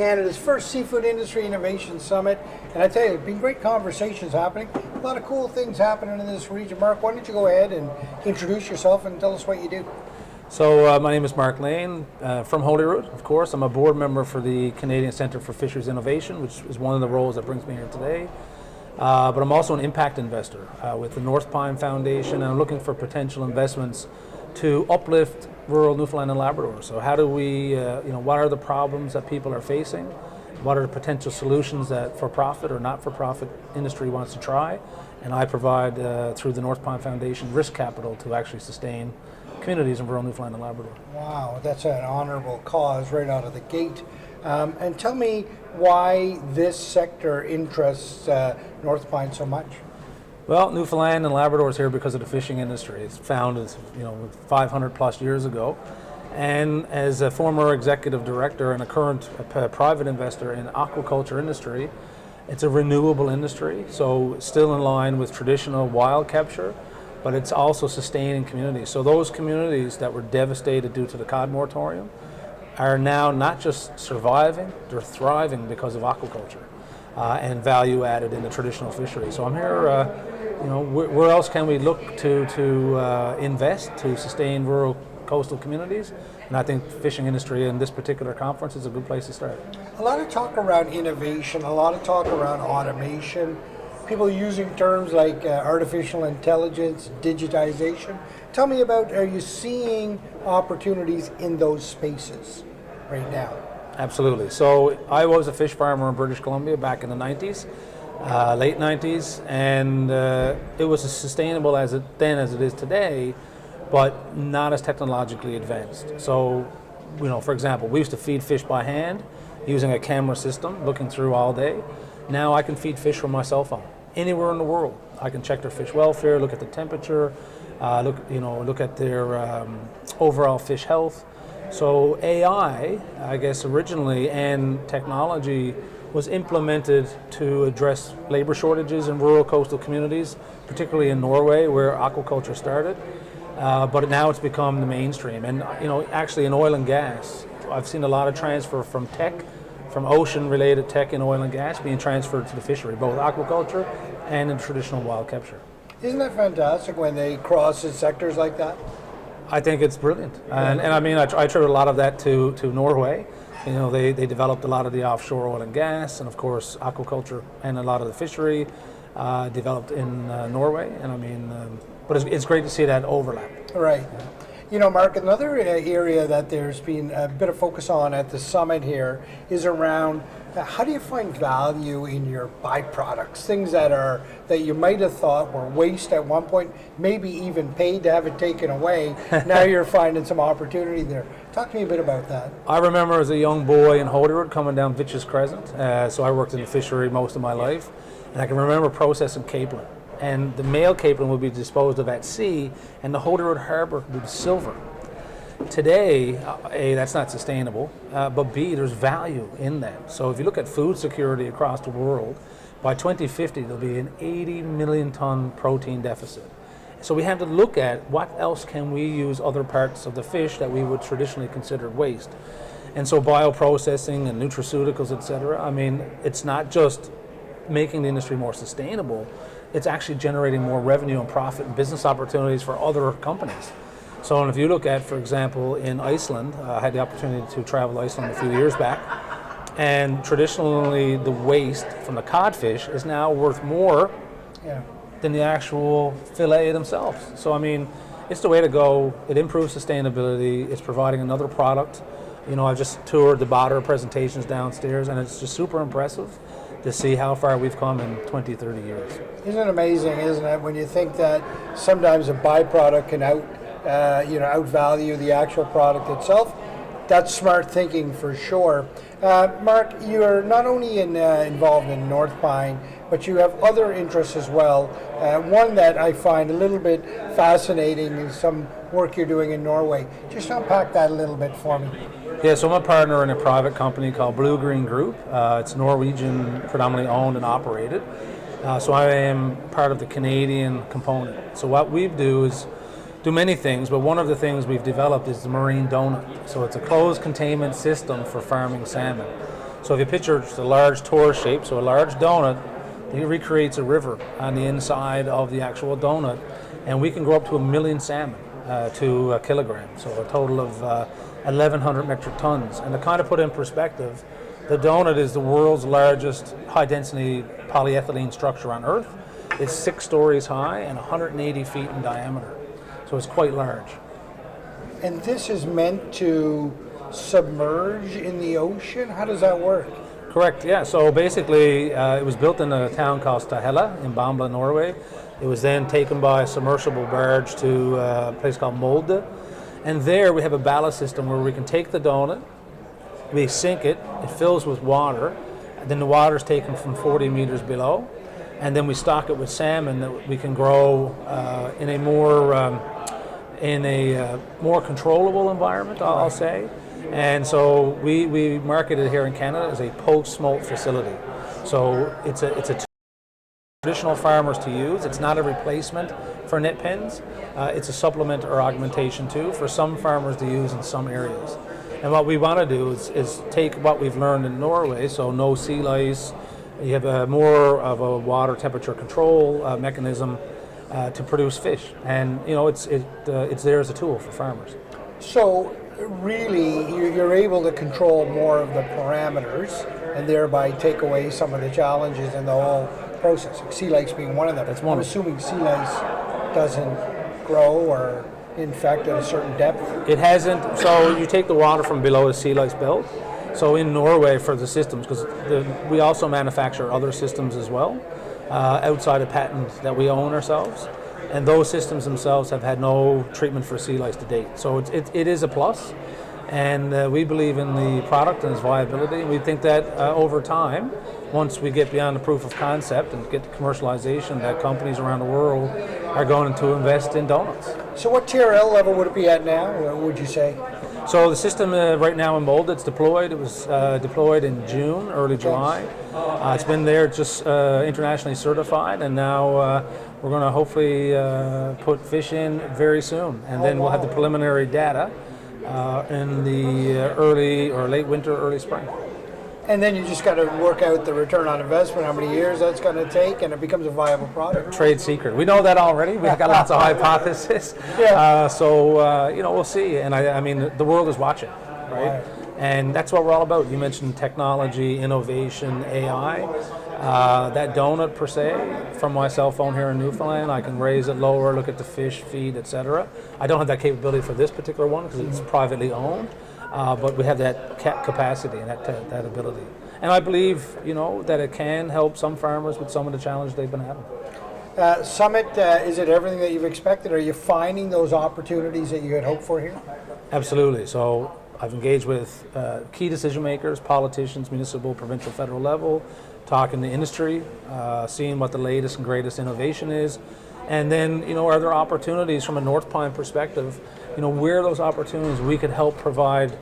Canada's first Seafood Industry Innovation Summit. And I tell you, there's been great conversations happening. A lot of cool things happening in this region. Mark, why don't you go ahead and introduce yourself and tell us what you do? So my name is Mark Lane, from Holyrood, of course. I'm a board member for the Canadian Centre for Fisheries Innovation, which is one of the roles that brings me here today. But I'm also an impact investor with the Northpine Foundation, and I'm looking for potential investments to uplift rural Newfoundland and Labrador. So how do we, what are the problems that people are facing? What are the potential solutions that for-profit or not-for-profit industry wants to try? And I provide, through the Northpine Foundation, risk capital to actually sustain communities in rural Newfoundland and Labrador. Wow, that's an honorable cause right out of the gate. And tell me why this sector interests Northpine so much. Well, Newfoundland and Labrador is here because of the fishing industry. It's founded, 500 plus years ago. And as a former executive director and a current private investor in aquaculture industry, it's a renewable industry, so still in line with traditional wild capture, but it's also sustaining communities. So those communities that were devastated due to the cod moratorium are now not just surviving, they're thriving because of aquaculture and value added in the traditional fishery. So I'm here, where else can we look to invest to sustain rural coastal communities? And I think fishing industry in this particular conference is a good place to start. A lot of talk around innovation, a lot of talk around automation, people using terms like artificial intelligence, digitization. Tell me about, are you seeing opportunities in those spaces right now? Absolutely. So I was a fish farmer in British Columbia back in the 90s, late 90s, and it was as sustainable as it is today, but not as technologically advanced. So, for example, we used to feed fish by hand using a camera system, looking through all day. Now I can feed fish from my cell phone, anywhere in the world. I can check their fish welfare, look at the temperature, look at their overall fish health. So AI, I guess originally, and technology was implemented to address labor shortages in rural coastal communities, particularly in Norway, where aquaculture started. But now it's become the mainstream. And actually in oil and gas, I've seen a lot of transfer from ocean-related tech in oil and gas being transferred to the fishery, both aquaculture and in traditional wild capture. Isn't that fantastic when they cross in sectors like that? I think it's brilliant. And I mean, I attribute a lot of that to Norway. They developed a lot of the offshore oil and gas, and of course aquaculture and a lot of the fishery developed in Norway. And I mean, but it's great to see that overlap. Right. Mark, another area that there's been a bit of focus on at the summit here is around how do you find value in your byproducts, things that you might have thought were waste at one point, maybe even paid to have it taken away. Now you're finding some opportunity there. Talk to me a bit about that. I remember as a young boy in Holyrood coming down Vitch's Crescent, so I worked in the fishery most of my life, and I can remember processing capelin. And the male capelin would be disposed of at sea, and the Holyrood Harbour would be silver. Today, A, that's not sustainable, but B, there's value in that. So if you look at food security across the world, by 2050 there'll be an 80 million ton protein deficit. So we have to look at what else can we use other parts of the fish that we would traditionally consider waste. And so bioprocessing and nutraceuticals, etc. I mean, it's not just making the industry more sustainable, it's actually generating more revenue and profit and business opportunities for other companies. So if you look at, for example, in Iceland, I had the opportunity to travel to Iceland a few years back, and traditionally the waste from the codfish is now worth more than the actual fillet themselves. So I mean, it's the way to go. It improves sustainability, it's providing another product. I just toured the Botter presentations downstairs, and it's just super impressive to see how far we've come in 20, 30 years. Isn't it amazing, isn't it, when you think that sometimes a byproduct can outvalue the actual product itself? That's smart thinking for sure. Mark, you're not only involved in Northpine, but you have other interests as well. One that I find a little bit fascinating is some work you're doing in Norway. Just unpack that a little bit for me. Yeah, so I'm a partner in a private company called Blue Green Group. It's Norwegian, predominantly owned and operated. So I am part of the Canadian component. So what we do is do many things, but one of the things we've developed is the marine donut. So it's a closed containment system for farming salmon. So if you picture just a large torus shape, so a large donut, it recreates a river on the inside of the actual donut, and we can grow up to 1 million salmon to a kilogram, so a total of 1,100 metric tons. And to kind of put in perspective, the donut is the world's largest high-density polyethylene structure on Earth. It's 6 stories high and 180 feet in diameter, so it's quite large. And this is meant to submerge in the ocean? How does that work? Correct, yeah. So basically, it was built in a town called Stahella in Bamble, Norway. It was then taken by a submersible barge to a place called Molde. And there we have a ballast system where we can take the donut, we sink it, it fills with water, then the water is taken from 40 meters below, and then we stock it with salmon that we can grow in a more controllable environment, I'll say. And so we market it here in Canada as a post-smolt facility. So it's a traditional farmers to use. It's not a replacement for net pens. It's a supplement or augmentation too for some farmers to use in some areas. And what we want to do is take what we've learned in Norway, so no sea lice, you have more of a water temperature control mechanism to produce fish. And it's there as a tool for farmers. So really, you're able to control more of the parameters and thereby take away some of the challenges in the whole process. Like sea lice being one of them. That's one. I'm assuming sea lice doesn't grow or infect at a certain depth. It hasn't. So you take the water from below the sea lice belt. So in Norway for the systems, because we also manufacture other systems as well, outside of patent that we own ourselves. And those systems themselves have had no treatment for sea lice to date. So it is a plus, and we believe in the product and its viability. We think that over time, once we get beyond the proof of concept and get to commercialization, that companies around the world are going to invest in donuts. So what TRL level would it be at now, would you say? So the system right now in Molde, it's deployed. It was deployed in June, early July. It's been there, just internationally certified, and now we're going to hopefully put fish in very soon. And then we'll have the preliminary data in the early or late winter, early spring. And then you just got to work out the return on investment, how many years that's going to take, and it becomes a viable product. Trade secret. We know that already. We've got lots of hypotheses. Yeah. We'll see. And I mean, the world is watching, right? And that's what we're all about. You mentioned technology, innovation, AI. That donut per se, from my cell phone here in Newfoundland, I can raise it lower, look at the fish, feed, etc. I don't have that capability for this particular one because it's privately owned. But we have that capacity and that ability. And I believe, that it can help some farmers with some of the challenges they've been having. Summit, is it everything that you've expected? Are you finding those opportunities that you had hoped for here? Absolutely. So I've engaged with key decision makers, politicians, municipal, provincial, federal level, talking to industry, seeing what the latest and greatest innovation is. And then, are there opportunities from a Northpine perspective, where are those opportunities we could help provide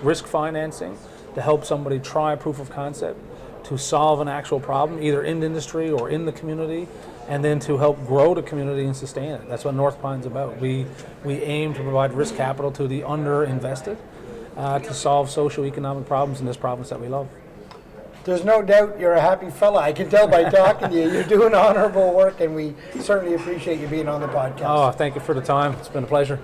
risk financing to help somebody try a proof of concept, to solve an actual problem, either in the industry or in the community, and then to help grow the community and sustain it. That's what Northpine's about. We aim to provide risk capital to the underinvested to solve socioeconomic problems in this province that we love. There's no doubt you're a happy fella. I can tell by talking to you. You're doing honorable work, and we certainly appreciate you being on the podcast. Oh, thank you for the time. It's been a pleasure.